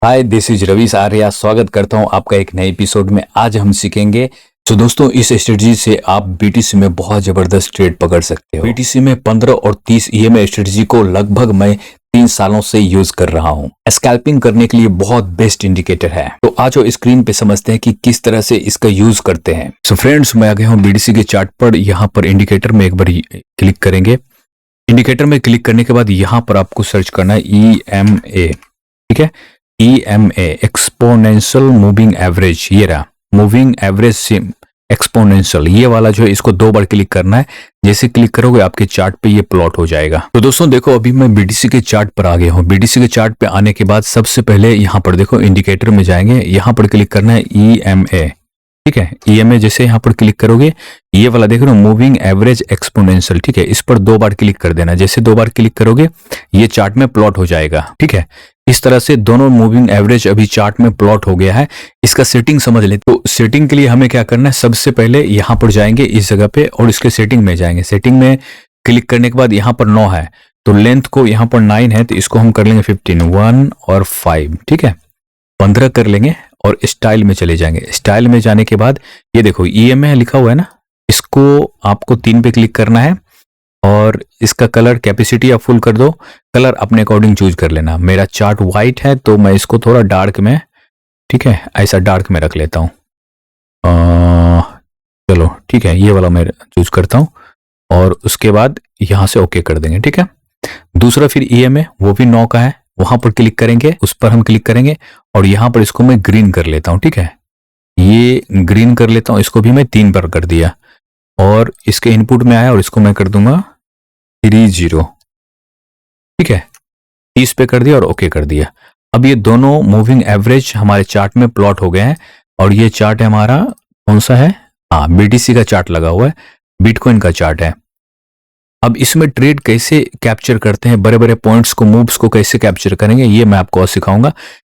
Hi, this is Ravi Arya. स्वागत करता हूं आपका एक नए एपिसोड में। आज हम सीखेंगे। तो दोस्तों, इस स्ट्रेटजी से आप बीटीसी में बहुत जबरदस्त ट्रेड पकड़ सकते हो। बीटीसी में 15 और 30 ईएमए स्ट्रेटजी को लगभग मैं 3 सालों से यूज कर रहा हूं। स्कैल्पिंग करने के लिए बहुत बेस्ट इंडिकेटर है। तो आज स्क्रीन पे समझते हैं कि किस तरह से इसका यूज करते हैं। सो फ्रेंड्स, मैं आ गया हूं बीटीसी के चार्ट पर। यहाँ पर इंडिकेटर में एक बार क्लिक करेंगे। इंडिकेटर में क्लिक करने के बाद यहाँ पर आपको सर्च करना है EMA। ठीक है, EMA एक्सपोनेंशियल मूविंग एवरेज। ये रहा मूविंग एवरेज एक्सपोनेंशियल, ये वाला जो है इसको 2 बार क्लिक करना है। जैसे क्लिक करोगे आपके चार्ट पे ये प्लॉट हो जाएगा। तो दोस्तों देखो, अभी मैं बीटीसी के चार्ट पर आ गया हूँ। बीटीसी के चार्ट पे आने के बाद सबसे पहले यहाँ पर देखो इंडिकेटर में जाएंगे। यहाँ पर क्लिक करना है EMA। ठीक है, EMA जैसे यहाँ पर क्लिक करोगे, ये वाला देख रहे हो मूविंग एवरेज एक्सपोनेंशियल। ठीक है, इस पर 2 बार क्लिक कर देना। जैसे 2 बार क्लिक करोगे ये चार्ट में प्लॉट हो जाएगा। ठीक है, इस तरह से दोनों मूविंग एवरेज अभी चार्ट में प्लॉट हो गया है। इसका सेटिंग समझ ले। तो सेटिंग के लिए हमें क्या करना है, सबसे पहले यहाँ पर जाएंगे इस जगह पे और इसके सेटिंग में जाएंगे। सेटिंग में क्लिक करने के बाद यहाँ पर 9 है तो लेंथ को यहाँ पर 9 है तो इसको हम कर लेंगे 15, 1 और 5। ठीक है, 15 कर लेंगे और स्टाइल में चले जाएंगे। स्टाइल में जाने के बाद ये देखो EMA लिखा हुआ है ना, इसको आपको 3 पे क्लिक करना है और इसका कलर कैपेसिटी आप फुल कर दो। कलर अपने अकॉर्डिंग चूज कर लेना। मेरा चार्ट व्हाइट है तो मैं इसको थोड़ा डार्क में, ठीक है, ऐसा डार्क में रख लेता हूँ। चलो ठीक है, ये वाला मैं चूज करता हूँ और उसके बाद यहाँ से ओके कर देंगे। ठीक है, दूसरा फिर EMA वो भी 9 का है, वहां पर क्लिक करेंगे, उस पर हम क्लिक करेंगे और यहाँ पर इसको मैं ग्रीन कर लेता हूँ। ठीक है, ये ग्रीन कर लेता हूँ। इसको भी मैं 3 बार कर दिया और इसके इनपुट में आया और इसको मैं कर दूंगा 30। ठीक है, 30 पे कर दिया और ओके कर दिया। अब ये दोनों मूविंग एवरेज हमारे चार्ट में प्लॉट हो गए हैं और ये चार्ट है हमारा कौन सा है, हाँ, बीटीसी का चार्ट लगा हुआ है, बिटकॉइन का चार्ट है। अब इसमें ट्रेड कैसे कैप्चर करते हैं, बड़े बड़े पॉइंट्स को, मूव्स को कैसे कैप्चर करेंगे, ये मैं आपको सिखाऊंगा।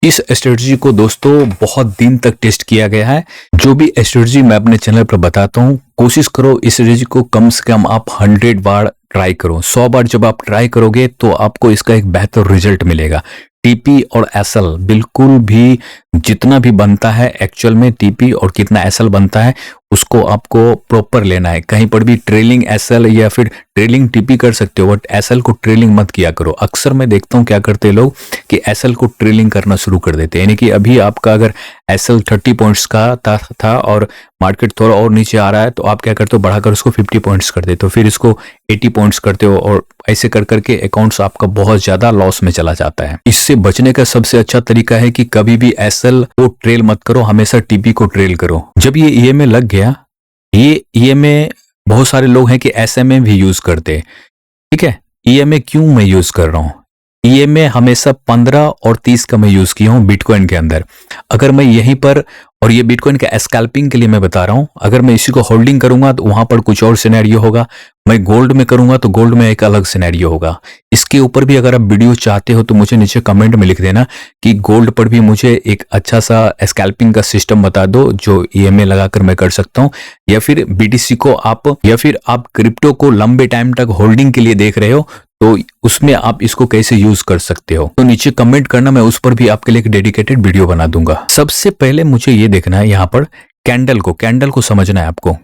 इस स्ट्रेटजी को दोस्तों बहुत दिन तक टेस्ट किया गया है। जो भी स्ट्रेटजी मैं अपने चैनल पर बताता हूँ, कोशिश करो इस स्ट्रेटजी को कम से कम आप 100 बार ट्राई करो। 100 बार जब आप ट्राई करोगे तो आपको इसका एक बेहतर रिजल्ट मिलेगा। टीपी और एसएल बिल्कुल भी जितना भी बनता है एक्चुअल में टीपी और कितना एसएल बनता है उसको आपको प्रॉपर लेना है। कहीं पर भी ट्रेलिंग एसएल या फिर ट्रेलिंग टीपी कर सकते हो, बट एसएल को ट्रेलिंग मत किया करो। अक्सर मैं देखता हूँ क्या करते हैं लोग कि एसएल को ट्रेलिंग करना शुरू कर देते हैं। यानी कि अभी आपका अगर एसएल 30 पॉइंट्स का था और मार्केट थोड़ा और नीचे आ रहा है तो आप क्या करते हो, बढ़ाकर उसको 50 पॉइंट्स कर देते हो, फिर इसको 80 पॉइंट्स करते हो और ऐसे कर करके अकाउंट्स आपका बहुत ज्यादा लॉस में चला जाता है। इससे बचने का सबसे अच्छा तरीका है कि कभी भी एसएल को ट्रेल मत करो, हमेशा टीपी को ट्रेल करो। जब ये EMA लग गया, ये EMA बहुत सारे लोग हैं कि SMA भी यूज करते हैं। ठीक है, EMA क्यों मैं यूज कर रहा हूं, EMA हमेशा 15 और 30 का मैं यूज किया हूं बिटकॉइन के अंदर। अगर मैं यहीं पर, और ये बिटकॉइन का स्कैल्पिंग के लिए मैं बता रहा हूं, अगर मैं इसी को होल्डिंग करूंगा तो वहां पर कुछ और सिनेरियो होगा। मैं गोल्ड में करूंगा तो गोल्ड में एक अलग सिनेरियो होगा। इसके ऊपर भी अगर आप वीडियो चाहते हो तो मुझे नीचे कमेंट में लिख देना कि गोल्ड पर भी मुझे एक अच्छा सा स्कैल्पिंग का सिस्टम बता दो जो EMA लगाकर मैं कर सकता हूं। या फिर BTC को आप, या फिर आप क्रिप्टो को लंबे टाइम तक होल्डिंग के लिए देख रहे हो तो उसमें आप इसको कैसे यूज कर सकते हो, तो नीचे कमेंट करना, मैं उस पर भी आपके लिए एक डेडिकेटेड वीडियो बना दूंगा। सबसे पहले मुझे ये देखना है, यहाँ पर कैंडल को समझना है आपको।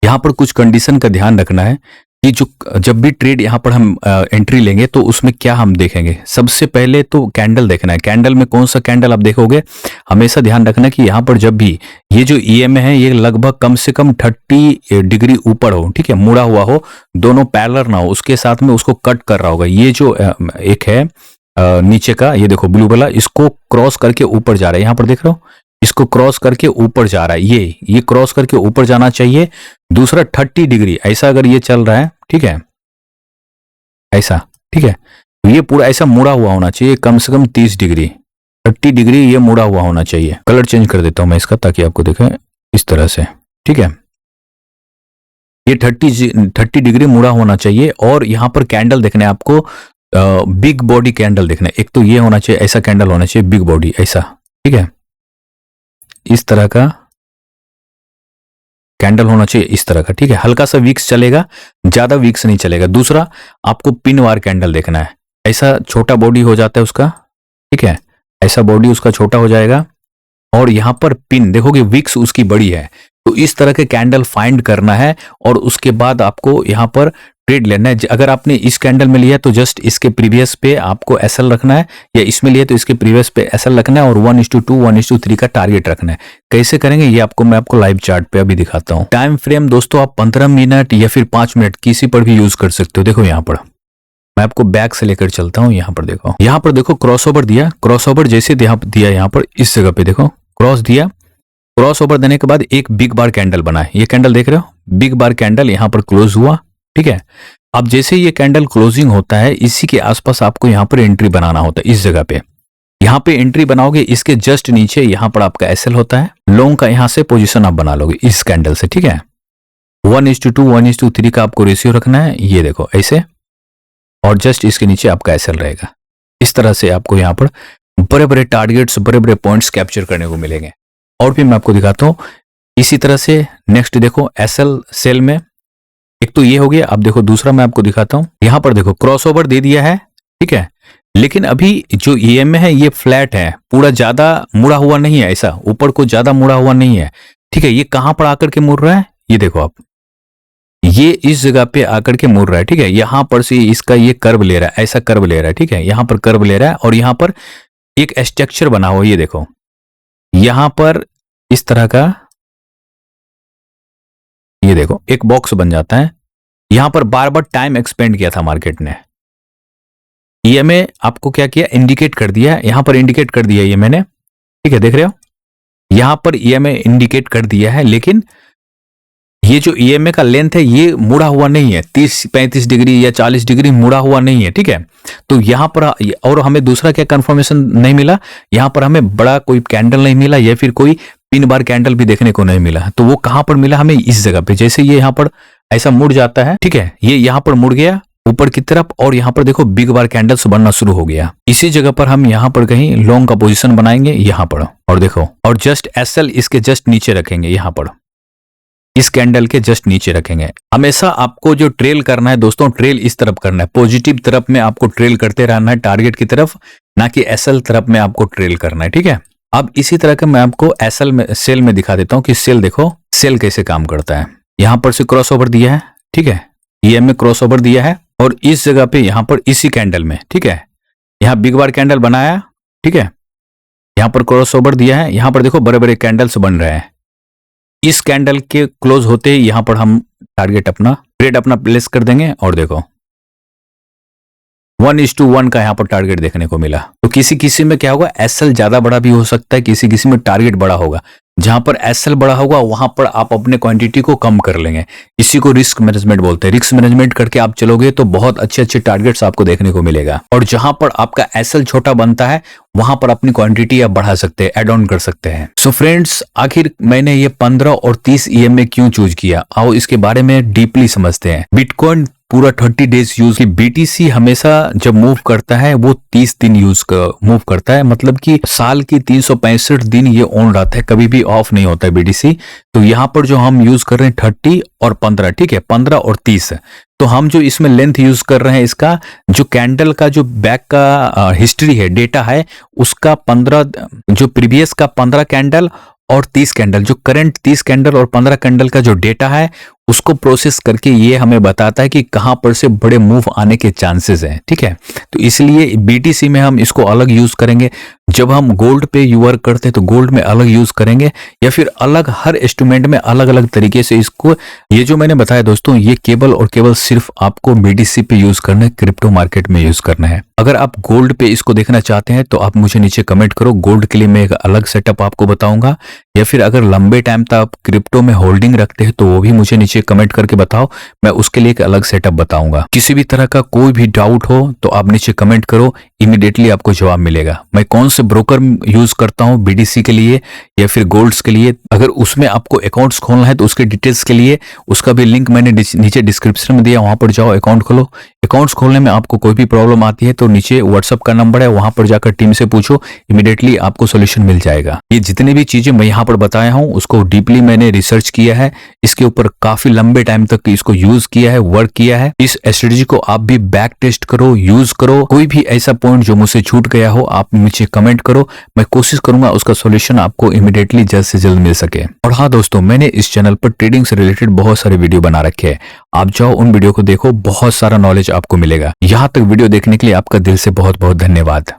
यहाँ पर कुछ कंडीशन का ध्यान रखना है कि जब भी ट्रेड यहाँ पर हम एंट्री लेंगे तो उसमें क्या हम देखेंगे। सबसे पहले तो कैंडल देखना है। कैंडल में कौन सा कैंडल आप देखोगे, हमेशा ध्यान रखना कि यहाँ पर जब भी ये जो EMA है ये लगभग कम से कम 30 डिग्री ऊपर हो। ठीक है, मुड़ा हुआ हो, दोनों पैरेलल ना हो, उसके साथ में उसको कट कर रहा होगा। ये जो एक है नीचे का, ये देखो ब्लू वाला, इसको क्रॉस करके ऊपर जा रहा है। यहाँ पर देख रहे हो, इसको क्रॉस करके ऊपर जा रहा है। ये क्रॉस करके ऊपर जाना चाहिए। दूसरा 30 डिग्री ऐसा अगर ये चल रहा है, ठीक है, ऐसा, ठीक है, तो ये पूरा ऐसा मुड़ा हुआ होना चाहिए, कम से कम 30 डिग्री, 30 डिग्री ये मुड़ा हुआ होना चाहिए। कलर चेंज कर देता हूं मैं इसका ताकि आपको दिखे इस तरह से। ठीक है, ये 30 डिग्री मुड़ा होना चाहिए। और यहां पर कैंडल देखना है आपको, बिग बॉडी कैंडल देखना है। एक तो ये होना चाहिए, ऐसा कैंडल होना चाहिए बिग बॉडी, ऐसा। ठीक है, इस तरह का कैंडल होना चाहिए, इस तरह का। ठीक है, हल्का सा वीक्स चलेगा, ज्यादा वीक्स नहीं चलेगा। दूसरा आपको पिन वार कैंडल देखना है, ऐसा छोटा बॉडी हो जाता है उसका। ठीक है, ऐसा बॉडी उसका छोटा हो जाएगा और यहाँ पर पिन देखोगे विक्स उसकी बड़ी है। तो इस तरह के कैंडल फाइंड करना है और उसके बाद आपको यहाँ पर ट्रेड लेना है। अगर आपने इस कैंडल में लिया तो जस्ट इसके प्रीवियस पे आपको एसएल रखना है, या इसमें लिया तो इसके प्रीवियस पे एसएल रखना है और 1:2 1:3 का टारगेट रखना है। कैसे करेंगे ये मैं आपको लाइव चार्ट पे अभी दिखाता हूँ। टाइम फ्रेम दोस्तों आप 15 मिनट या फिर 5 मिनट किसी पर भी यूज कर सकते हो। देखो यहाँ पर मैं आपको बैक से लेकर चलता हूँ। यहाँ पर देखो क्रॉसओवर दिया, क्रॉसओवर जैसे दिया यहाँ पर इस जगह पे देखो क्रॉस दिया, क्रॉस ओवर देने के बाद एक बिग बार कैंडल बना है। ये कैंडल देख रहे हो, बिग बार कैंडल यहाँ पर क्लोज हुआ, ठीक है। अब जैसे ये कैंडल क्लोजिंग होता है इसी के आसपास आपको यहाँ पर एंट्री बनाना होता है। इस जगह पे यहाँ पे एंट्री बनाओगे, इसके जस्ट नीचे यहाँ पर आपका एसएल होता है। लॉन्ग का यहाँ से पोजीशन आप बना लोगे इस कैंडल से, ठीक है। 1:2 1:3 का आपको रेशियो रखना है, ये देखो ऐसे, और जस्ट इसके नीचे आपका एसएल रहेगा। इस तरह से आपको यहाँ पर बड़े बड़े टारगेट्स, बड़े बड़े पॉइंट्स कैप्चर करने को मिलेंगे। और भी मैं आपको दिखाता हूँ इसी तरह से। नेक्स्ट देखो एसएल सेल में, एक तो ये हो गया। अब देखो दूसरा मैं आपको दिखाता हूँ। यहाँ पर देखो क्रॉसओवर दे दिया है, ठीक है, लेकिन अभी जो ईएमए है ये फ्लैट है, पूरा ज्यादा मुड़ा हुआ नहीं है, ऐसा ऊपर को ज्यादा मुड़ा हुआ नहीं है, ठीक है। ये कहां पर आकर के मुड़ रहा है, ये देखो आप, ये इस जगह पे आकर के मुड़ रहा है, ठीक है। यहां पर से इसका ये कर्व ले रहा है, ऐसा कर्व ले रहा है, ठीक है। यहां पर कर्व ले रहा है और यहां पर एक स्ट्रक्चर बना हुआ, ये देखो यहां पर इस तरह का, ये देखो एक बॉक्स बन जाता है। यहां पर बार बार टाइम एक्सपेंड किया था मार्केट ने। ईएमए आपको क्या किया, इंडिकेट कर दिया, यहां पर इंडिकेट कर दिया ईएमए ने, ठीक है, देख रहे हो यहां पर ईएमए इंडिकेट कर दिया है। लेकिन ये जो ईएमए का लेंथ है ये मुड़ा हुआ नहीं है, 30-35 डिग्री या 40 डिग्री मुड़ा हुआ नहीं है, ठीक है। तो यहां पर और हमें दूसरा क्या कंफर्मेशन नहीं मिला, यहां पर हमें बड़ा कोई कैंडल नहीं मिला या फिर कोई पिन बार कैंडल भी देखने को नहीं मिला। तो वो कहां पर मिला हमें, इस जगह पे। जैसे ये यहां पर ऐसा मुड़ जाता है, ठीक है, ये यहां पर मुड़ गया ऊपर की तरफ और यहां पर देखो बिग बार कैंडल्स बनना शुरू हो गया। इसी जगह पर हम यहां पर कहीं लॉन्ग का पोजीशन बनाएंगे यहां पर, और देखो, और जस्ट एसएल इसके जस्ट नीचे रखेंगे, यहां पर इस कैंडल के जस्ट नीचे रखेंगे। हमेशा आपको जो ट्रेल करना है दोस्तों, ट्रेल इस तरफ करना है, पॉजिटिव तरफ में आपको ट्रेल करते रहना है, टारगेट की तरफ, ना कि एसएल तरफ में आपको ट्रेल करना है, ठीक है। अब इसी तरह का मैं आपको एसएल में, सेल में दिखा देता हूं कि सेल देखो सेल कैसे काम करता है। यहां पर से क्रॉसओवर दिया है, ठीक है, ये में क्रॉसओवर दिया है और इस जगह पे यहां पर इसी कैंडल में, ठीक है, यहां बिग बार कैंडल बनाया, ठीक है, यहां पर क्रॉसओवर दिया है, यहां पर देखो बड़े बड़े कैंडल्स बन रहे हैं। इस कैंडल के क्लोज होते ही यहां पर हम टारगेट अपना, ट्रेड अपना प्लेस कर देंगे और देखो 1:1 का यहां पर टारगेट देखने को मिला। तो किसी किसी में क्या होगा, एसएल ज्यादा बड़ा भी हो सकता है, किसी किसी में टारगेट बड़ा होगा। जहां पर एसएल बड़ा होगा वहां पर आप अपने क्वांटिटी को कम कर लेंगे। इसी को रिस्क मैनेजमेंट बोलते हैं। रिस्क मैनेजमेंट करके आप चलोगे तो बहुत अच्छे अच्छे टारगेट्स आपको देखने को मिलेगा। और जहां पर आपका एसएल छोटा बनता है वहां पर अपनी क्वांटिटी आप बढ़ा सकते हैं, एड ऑन कर सकते हैं। सो फ्रेंड्स, आखिर मैंने ये 15 और 30 ईएमए क्यों चूज किया, आओ इसके बारे में डीपली समझते हैं। बिटकॉइन पूरा 30 डेज यूज की, बीटीसी हमेशा जब मूव करता है वो 30 दिन मूव करता है, मतलब कि साल की 365 दिन ये ऑन रहता है, कभी भी ऑफ नहीं होता है बीटीसी। तो यहाँ पर जो हम यूज कर रहे हैं 30 और 15, ठीक है, 15 और 30। तो हम जो इसमें लेंथ यूज कर रहे हैं, इसका जो कैंडल का जो बैक का हिस्ट्री है, डेटा है, उसका 15, जो प्रीवियस का 15 कैंडल और 30 कैंडल, जो करंट 30 कैंडल और 15 कैंडल का जो डेटा है उसको प्रोसेस करके ये हमें बताता है कि कहां पर से बड़े मूव आने के चांसेस हैं, ठीक है। तो इसलिए बीटीसी में हम इसको अलग यूज करेंगे। जब हम गोल्ड पे वर्क करते हैं तो गोल्ड में अलग यूज करेंगे, या फिर अलग, हर इंस्ट्रूमेंट में अलग अलग तरीके से इसको, ये जो मैंने बताया दोस्तों, ये केवल और केवल सिर्फ आपको बीटीसी पे यूज करना है, क्रिप्टो मार्केट में यूज करना है। अगर आप गोल्ड पे इसको देखना चाहते हैं तो आप मुझे नीचे कमेंट करो, गोल्ड के लिए मैं एक अलग सेटअप आपको बताऊंगा। या फिर अगर लंबे टाइम तक आप क्रिप्टो में होल्डिंग रखते हैं तो वो भी मुझे नीचे कमेंट करके बताओ, मैं उसके लिए एक अलग सेटअप बताऊंगा। किसी भी तरह का कोई भी डाउट हो तो आप नीचे कमेंट करो, इमीडिएटली आपको जवाब मिलेगा। मैं कौन से ब्रोकर यूज करता हूं बीडीसी के लिए या फिर गोल्ड्स के लिए, अगर उसमें आपको अकाउंट्स खोलना है तो उसके डिटेल्स के लिए उसका भी लिंक मैंने नीचे डिस्क्रिप्शन में दिया, वहां पर जाओ, अकाउंट खोलो। अकाउंट्स खोलने में आपको कोई भी प्रॉब्लम आती है तो नीचे व्हाट्सअप का नंबर है, वहां पर जाकर टीम से पूछो, इमीडिएटली आपको सोल्यूशन मिल जाएगा। ये जितनी भी चीजें मैं यहाँ पर बताया हूँ उसको डीपली मैंने रिसर्च किया है, इसके ऊपर काफी लंबे टाइम तक इसको यूज किया है, वर्क किया है। इस स्ट्रेटजी को आप भी बैक टेस्ट करो, यूज करो। कोई भी ऐसा पॉइंट जो मुझसे छूट गया हो आप मुझे कमेंट करो, मैं कोशिश करूंगा उसका सोल्यूशन आपको इमीडिएटली जल्द से जल्द मिल सके। और हाँ दोस्तों, मैंने इस चैनल पर ट्रेडिंग से रिलेटेड बहुत सारे वीडियो बना रखे हैं, आप जाओ उन वीडियो को देखो, बहुत सारा नॉलेज आपको मिलेगा। यहाँ तक वीडियो देखने के लिए आपका दिल से बहुत बहुत धन्यवाद।